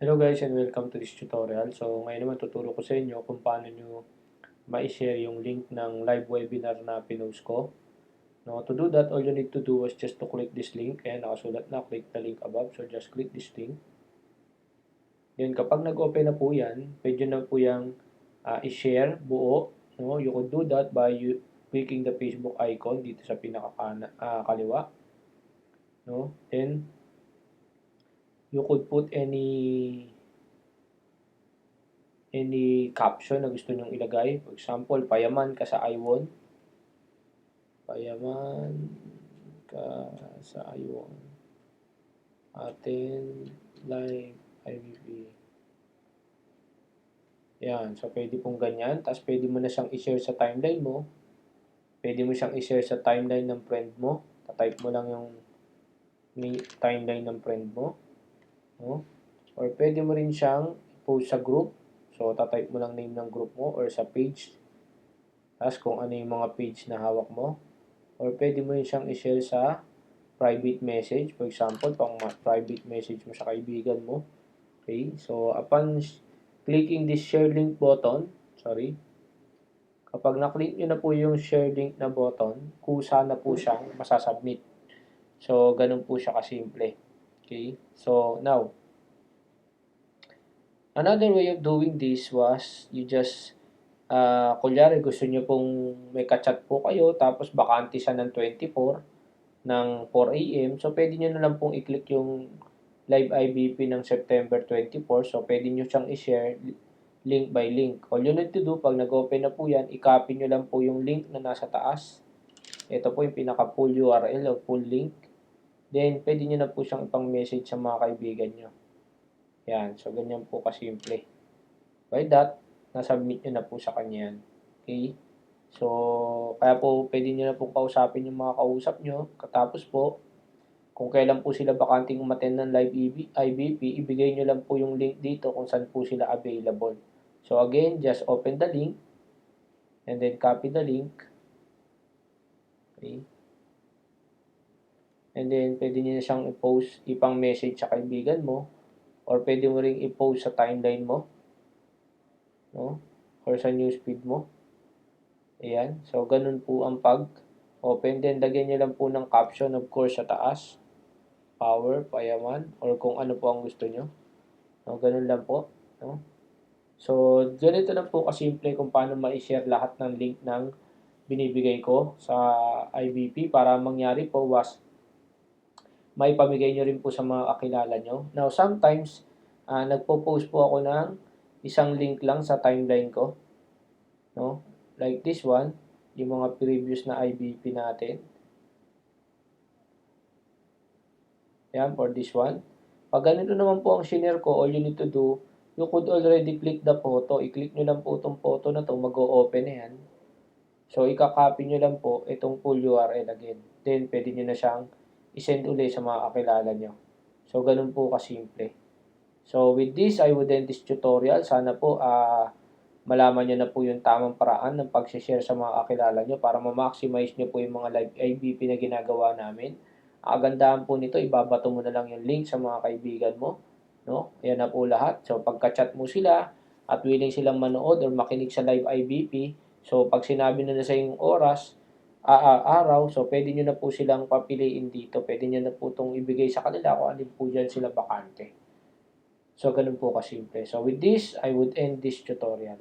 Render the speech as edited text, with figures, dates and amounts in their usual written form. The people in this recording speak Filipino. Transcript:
Hello guys and welcome to this tutorial. So ngayon naman tuturo ko sa inyo kung paano nyo ma-share yung link ng live webinar na pinost ko. No, to do that, all you need to do is just to click this link. Ayan, nakasulat na, click the link above. So just click this link. Then kapag nag-open na po yan, pwede na po yung i-share buo. No, you could do that by clicking the Facebook icon dito sa kaliwa. No, then you could put any caption na gusto nyong ilagay. For example, payaman ka sa iWon. Payaman ka sa iWon. Atin live IVP. Yan. So, pwede pong ganyan. Tapos, pwede mo na siyang i-share sa timeline mo. Pwede mo siyang i-share sa timeline ng friend mo. Tatype mo lang yung timeline ng friend mo. No? Or, pwede mo rin siyang i-post sa group. So, tatype mo lang name ng group mo or sa page. Tapos kung ano yung mga page na hawak mo. Or pwede mo rin siyang i-share sa private message. For example, pang private message mo sa kaibigan mo. Okay? So, upon clicking this share link button, kapag na-click nyo na po yung share link na button, kusa na po siyang masasubmit. So, ganun po siya kasimple. Okay? So, now, another way of doing this was you just, kunyari gusto nyo pong may kachat po kayo tapos bakante siya ng 24 ng 4 a.m. So, pwede nyo na lang pong i-click yung live IBP ng September 24. So, pwede nyo siyang i-share link by link. All you need to do, pag nag-open na po yan, i-copy nyo lang po yung link na nasa taas. Ito po yung pinaka-full URL o full link. Then, pwede nyo na po siyang ipang-message sa mga kaibigan nyo. Yan. So, ganyan po kasimple. By that, nasubmit nyo na po sa kanya yan. Okay? So, kaya po, pwede nyo na po kausapin yung mga kausap nyo. Katapos po, kung kailan po sila bakanting umattend ng live IBP, ibigay nyo lang po yung link dito kung saan po sila available. So, again, just open the link and then copy the link. Okay? And then, pwede nyo na siyang i-post, ipang-message sa kaibigan mo. Or pwede mo ring i-post sa timeline mo. No? Or sa newsfeed mo. Ayan. So, ganun po ang pag-open. Then, lagyan nyo lang po ng caption, of course, sa taas. Power, payaman, or kung ano po ang gusto nyo. No? Ganun lang po. No? So, ganito lang po kasimple kung paano ma-share lahat ng link ng binibigay ko sa IBP para mangyari po was may pamigay nyo rin po sa mga kakilala nyo. Now, sometimes, nagpo-post po ako ng isang link lang sa timeline ko. No? Like this one, yung mga previous na IBP natin. Yan, for this one. Pag ganito naman po ang shinare ko, all you need to do, you could already click the photo. I-click nyo lang po itong photo na to, mag-o-open na yan. So, ika-copy nyo lang po itong full URL again. Then, pwede nyo na siyang i-send ulit sa mga kakilala nyo. So, ganun po kasimple. So, with this, I would end this tutorial. Sana po, malaman nyo na po yung tamang paraan ng pag-share sa mga kakilala nyo para ma-maximize nyo po yung mga live IBP na ginagawa namin. Ang kagandahan po nito, ibabato mo na lang yung link sa mga kaibigan mo. No? Ayan na po lahat. So, pagka-chat mo sila at willing silang manood or makinig sa live IBP, so, pag sinabi na sa yung oras, araw, so pwede nyo na po silang papiliin dito. Pwede nyo na po itong ibigay sa kanila kung alin po dyan sila bakante. So, ganun po kasimple. So, with this, I would end this tutorial.